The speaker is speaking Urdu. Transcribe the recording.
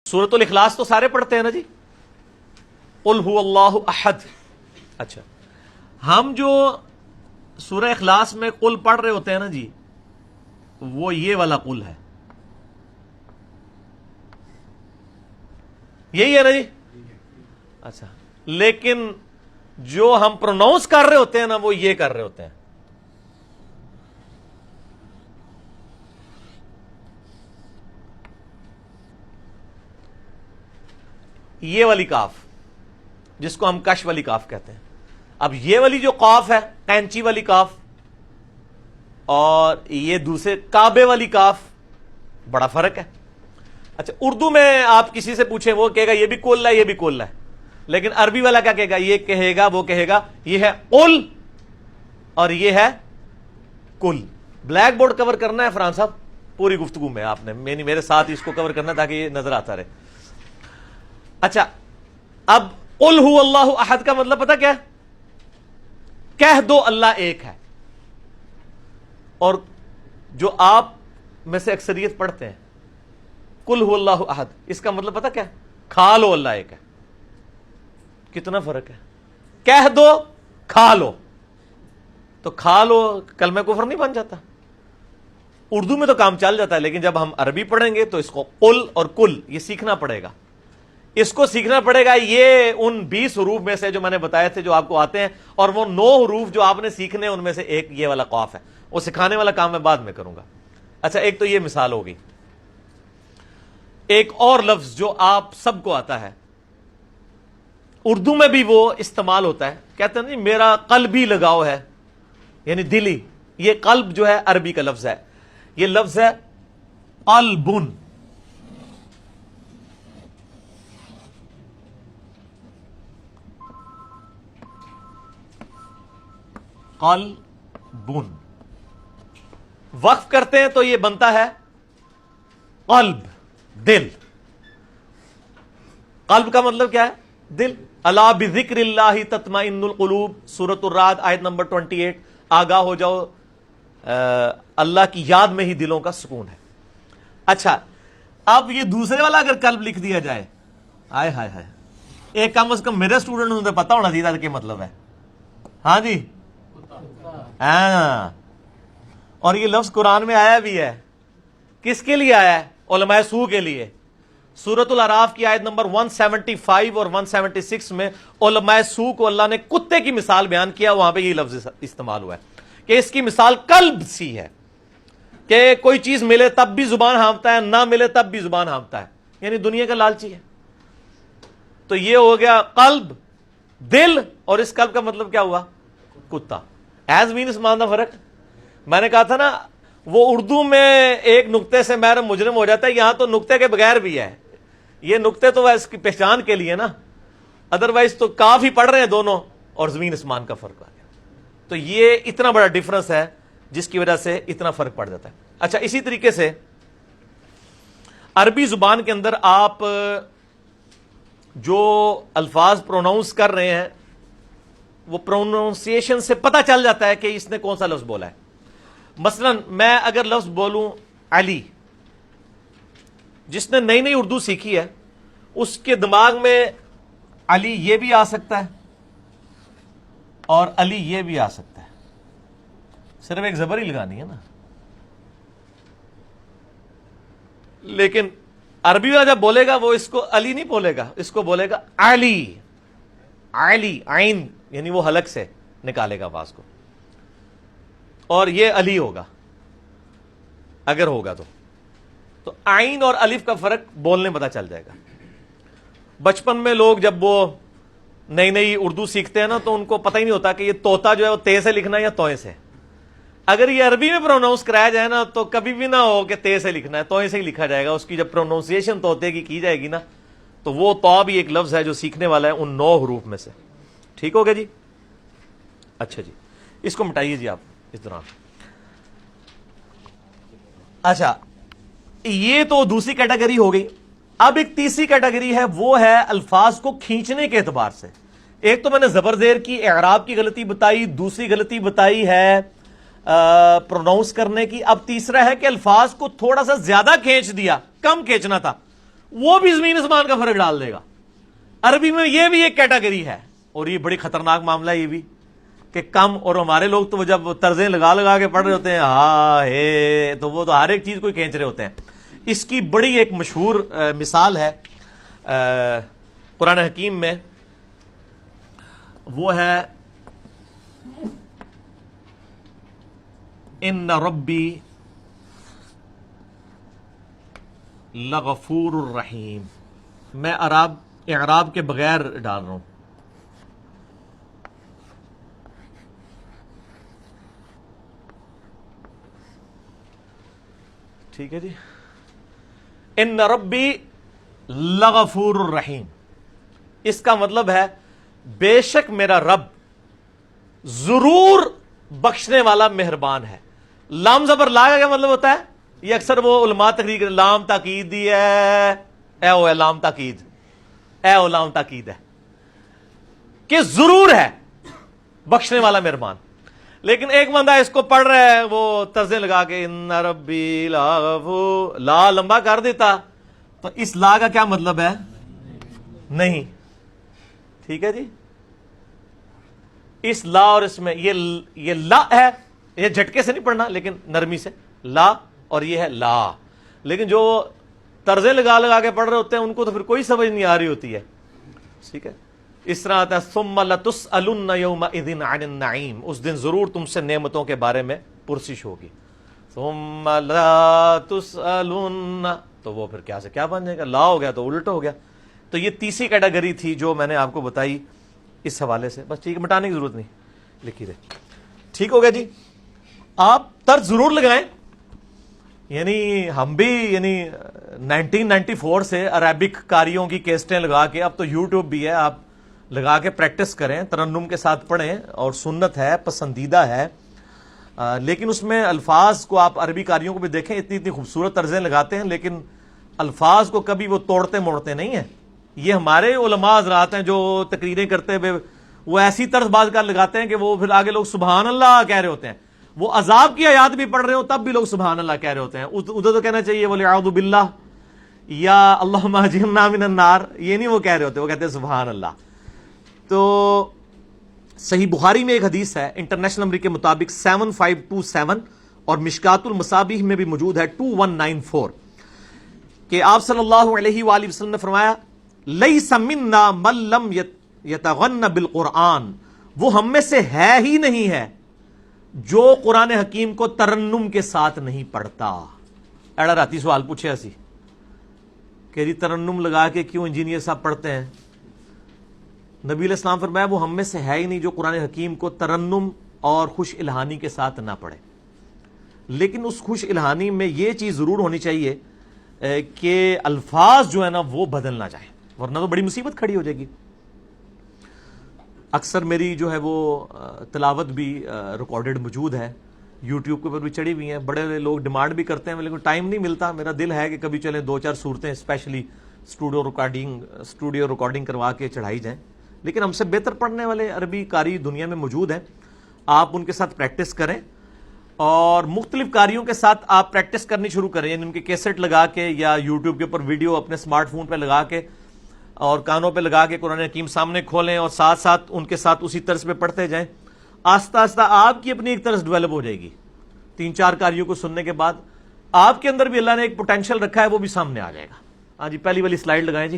سورۃ الاخلاص تو سارے پڑھتے ہیں نا جی، قل هو اللہ احد۔ اچھا، ہم جو سورہ اخلاص میں قل پڑھ رہے ہوتے ہیں نا جی، وہ یہ والا قل ہے، یہی ہے نا جی۔ اچھا، لیکن جو ہم پروناؤنس کر رہے ہوتے ہیں نا، وہ یہ کر رہے ہوتے ہیں، یہ والی کاف جس کو ہم کش والی کاف کہتے ہیں۔ اب یہ والی جو قاف ہے، قینچی والی کاف، اور یہ دوسرے کعبے والی کاف، بڑا فرق ہے۔ اچھا، اردو میں آپ کسی سے پوچھیں، وہ کہے گا یہ بھی کل ہے، یہ بھی کل ہے، لیکن عربی والا کیا کہے گا؟ یہ کہے گا، وہ کہے گا یہ ہے قل اور یہ ہے کل۔ بلیک بورڈ کور کرنا ہے فرحان صاحب پوری گفتگو میں، آپ نے میرے ساتھ اس کو کور کرنا تاکہ یہ نظر آتا رہے۔ اچھا، اب قل هو اللہ احد کا مطلب پتہ کیا ہے؟ کہہ دو اللہ ایک ہے۔ اور جو آپ میں سے اکثریت پڑھتے ہیں قل هو اللہ احد، اس کا مطلب پتہ کیا ہے؟ کھا لو اللہ ایک ہے۔ کتنا فرق ہے؟ کہہ دو، کھا لو، تو کھا لو کلمہ کفر نہیں بن جاتا؟ اردو میں تو کام چل جاتا ہے، لیکن جب ہم عربی پڑھیں گے تو اس کو قل اور کل یہ سیکھنا پڑے گا، اس کو سیکھنا پڑے گا۔ یہ ان 20 حروف میں سے جو میں نے بتایا تھے جو آپ کو آتے ہیں، اور وہ 9 حروف جو آپ نے سیکھنے ان میں سے ایک یہ والا قاف ہے، وہ سکھانے والا کام میں بعد میں کروں گا۔ اچھا، ایک تو یہ مثال ہوگی۔ ایک اور لفظ جو آپ سب کو آتا ہے، اردو میں بھی وہ استعمال ہوتا ہے، کہتے ہیں نہیں میرا قلب ہی لگاؤ ہے، یعنی دلی۔ یہ قلب جو ہے عربی کا لفظ ہے، یہ لفظ ہے قلبن۔ قلبن وقف کرتے ہیں تو یہ بنتا ہے قلب، دل۔ قلب کا مطلب کیا ہے؟ دل۔ الا بذکر اللہ تطمئن القلوب، سورۃ الرعد آیت نمبر 28۔ آگاہ ہو جاؤ، اللہ کی یاد میں ہی دلوں کا سکون ہے۔ اچھا، اب یہ دوسرے والا اگر قلب لکھ دیا جائے، ہائے ہائے ہائے، ایک کم از کم میرے اسٹوڈنٹ نے پتا ہونا چاہیے کہ مطلب ہے۔ ہاں جی، ہاں، اور یہ لفظ قرآن میں آیا بھی ہے۔ کس کے لیے آیا ہے؟ علماء سو کے لیے۔ سورۃ الاعراف کی آیت نمبر 175 اور 176 میں علماء سو کو اللہ نے کتے کی مثال بیان کیا، وہاں پہ یہ لفظ استعمال ہوا ہے کہ اس کی مثال قلب سی ہے، کہ کوئی چیز ملے تب بھی زبان ہانپتا ہے، نہ ملے تب بھی زبان ہانپتا ہے، یعنی دنیا کا لالچی ہے۔ تو یہ ہو گیا قلب، دل، اور اس قلب کا مطلب کیا ہوا؟ کتا۔ ایز مینس ماننا فرق۔ میں نے کہا تھا نا، وہ اردو میں ایک نقطے سے محرم مجرم ہو جاتا ہے، یہاں تو نقطے کے بغیر بھی ہے۔ یہ نقطے تو اس کی پہچان کے لیے نا، ادروائز تو کافی پڑھ رہے ہیں دونوں، اور زمین اسمان کا فرق آ گیا۔ تو یہ اتنا بڑا ڈفرنس ہے جس کی وجہ سے اتنا فرق پڑ جاتا ہے۔ اچھا، اسی طریقے سے عربی زبان کے اندر آپ جو الفاظ پروناؤنس کر رہے ہیں، وہ پروناؤنسیشن سے پتہ چل جاتا ہے کہ اس نے کون سا لفظ بولا ہے۔ مثلا میں اگر لفظ بولوں علی، جس نے نئی نئی اردو سیکھی ہے اس کے دماغ میں علی یہ بھی آ سکتا ہے اور علی یہ بھی آ سکتا ہے، صرف ایک زبر ہی لگانی ہے نا۔ لیکن عربی والا جب بولے گا وہ اس کو علی نہیں بولے گا، اس کو بولے گا علی، علی، عین، یعنی وہ حلق سے نکالے گا آواز کو، اور یہ علی ہوگا اگر ہوگا تو عین اور الف کا فرق بولنے پتہ چل جائے گا۔ بچپن میں لوگ جب وہ نئی نئی اردو سیکھتے ہیں نا، تو ان کو پتہ ہی نہیں ہوتا کہ یہ طوطا جو ہے وہ تے سے لکھنا ہے یا توئے سے۔ اگر یہ عربی میں پروناؤنس کرایا جائے نا، تو کبھی بھی نہ ہو کہ تے سے لکھنا ہے، توئے سے ہی لکھا جائے گا۔ اس کی جب پروناؤنسیشن طوطے کی جائے گی نا، تو وہ تو بھی ایک لفظ ہے جو سیکھنے والا ہے ان 9 حروف میں سے۔ ٹھیک ہو گیا جی؟ اچھا جی، اس کو مٹائیے جی آپ اس دوران۔ اچھا، یہ تو دوسری کیٹیگری ہو گئی۔ اب ایک تیسری کیٹیگری ہے، وہ ہے الفاظ کو کھینچنے کے اعتبار سے۔ ایک تو میں نے زبر زیر کی اعراب کی غلطی بتائی، دوسری غلطی بتائی ہے پروناؤنس کرنے کی۔ اب تیسرا ہے کہ الفاظ کو تھوڑا سا زیادہ کھینچ دیا، کم کھینچنا تھا، وہ بھی زمین آسمان کا فرق ڈال دے گا. عربی میں یہ بھی ایک کیٹیگری ہے, اور یہ بڑی خطرناک معاملہ ہے یہ بھی, کہ کم, اور ہمارے لوگ تو جب طرزیں لگا لگا کے پڑھ رہے ہوتے ہیں ہاں ہے, تو وہ تو ہر ایک چیز کو کھینچ رہے ہوتے ہیں. اس کی بڑی ایک مشہور مثال ہے قرآن حکیم میں, وہ ہے ان ربی لغفور الرحیم. میں اعراب کے بغیر ڈال رہا ہوں. ٹھیک ہے جی, ان ربی لغفور الرحیم, اس کا مطلب ہے بے شک میرا رب ضرور بخشنے والا مہربان ہے. لام زبر لا کا کیا مطلب ہوتا ہے؟ یہ اکثر وہ علماء تقریر لام تاکید دی ہے, اے لام تاکید, لام تاکید ہے کہ ضرور ہے بخشنے والا مہربان. لیکن ایک بندہ اس کو پڑھ رہا ہے وہ طرزیں لگا کے ان ربی لا لمبا کر دیتا, تو اس لا کا کیا مطلب ہے؟ نہیں. ٹھیک ہے جی, اس لا اور اس میں یہ لا ہے, یہ جھٹکے سے نہیں پڑھنا لیکن نرمی سے, لا, اور یہ ہے لا. لیکن جو طرزیں لگا لگا کے پڑھ رہے ہوتے ہیں ان کو تو پھر کوئی سمجھ نہیں آ رہی ہوتی ہے. ٹھیک ہے, اس طرح آتا ہے ثم لتسألن یومئذ عن النعیم, اس دن ضرور تم سے نعمتوں کے بارے میں پرسش ہوگی. ثم لا تسألن, تو وہ پھر کیا سے کیا بن جائے گا, لا ہو گیا تو الٹ ہو گیا. تو یہ تیسری کیٹیگری تھی جو میں نے آپ کو بتائی اس حوالے سے. بس ٹھیک ہے, مٹانے کی ضرورت نہیں, لکھی رہے. ٹھیک ہو گیا جی. آپ طرز ضرور لگائیں, یعنی ہم بھی 1994 سے عربک قاریوں کی کیسٹیں لگا کے, اب تو یوٹیوب بھی ہے, آپ لگا کے پریکٹس کریں, ترنم کے ساتھ پڑھیں, اور سنت ہے, پسندیدہ ہے. لیکن اس میں الفاظ کو آپ عربی قاریوں کو بھی دیکھیں, اتنی خوبصورت طرزیں لگاتے ہیں, لیکن الفاظ کو کبھی وہ توڑتے موڑتے نہیں ہیں. یہ ہمارے علماء حضرات ہیں جو تقریریں کرتے ہوئے وہ ایسی طرز باز کر لگاتے ہیں کہ وہ پھر آگے لوگ سبحان اللہ کہہ رہے ہوتے ہیں. وہ عذاب کی آیات بھی پڑھ رہے ہو تب بھی لوگ سبحان اللہ کہہ رہے ہوتے ہیں. ادھر تو کہنا چاہیے وَلِعَوْذُ بِاللَّهِ یا اللہم اجرنا من النار, یہ نہیں وہ کہہ رہے ہوتے, وہ کہتے ہیں سبحان اللہ. تو صحیح بخاری میں ایک حدیث ہے انٹرنیشنل نمبر کے مطابق 7527, اور مشکات المصابیح میں بھی موجود ہے 2194, کہ آپ صلی اللہ علیہ وآلہ وسلم نے فرمایا لیس منا من لم یتغن بالقرآن, وہ ہم میں سے ہے ہی نہیں ہے جو قرآن حکیم کو ترنم کے ساتھ نہیں پڑھتا. ایڑا راتی سوال پوچھے اسی کہ جی ترنم لگا کے کیوں انجینئر صاحب پڑھتے ہیں؟ نبی علیہ السلام فرمایا وہ ہم میں سے ہے ہی نہیں جو قرآن حکیم کو ترنم اور خوش الہانی کے ساتھ نہ پڑھے. لیکن اس خوش الہانی میں یہ چیز ضرور ہونی چاہیے کہ الفاظ جو ہے نا وہ بدل نہ جائیں, ورنہ تو بڑی مصیبت کھڑی ہو جائے گی. اکثر میری جو ہے وہ تلاوت بھی ریکارڈڈ موجود ہے, یوٹیوب کے اوپر بھی چڑھی ہوئی ہیں. بڑے لوگ ڈیمانڈ بھی کرتے ہیں لیکن ٹائم نہیں ملتا. میرا دل ہے کہ کبھی چلیں 2-4 صورتیں اسپیشلی اسٹوڈیو ریکارڈنگ کروا کے چڑھائی جائیں. لیکن ہم سے بہتر پڑھنے والے عربی قاری دنیا میں موجود ہیں, آپ ان کے ساتھ پریکٹس کریں, اور مختلف قاریوں کے ساتھ آپ پریکٹس کرنی شروع کریں. یعنی ان کے کیسٹ لگا کے یا یوٹیوب کے اوپر ویڈیو اپنے اسمارٹ فون پہ لگا کے اور کانوں پہ لگا کے قرآن حکیم سامنے کھولیں, اور ساتھ ساتھ ان کے ساتھ اسی طرز پہ پڑھتے جائیں. آہستہ آہستہ آپ کی اپنی ایک طرز ڈیولپ ہو جائے گی. 3-4 قاریوں کو سننے کے بعد آپ کے اندر بھی اللہ نے ایک پوٹینشیل رکھا ہے, وہ بھی سامنے آ جائے گا. ہاں جی, پہلی والی سلائیڈ لگائیں جی.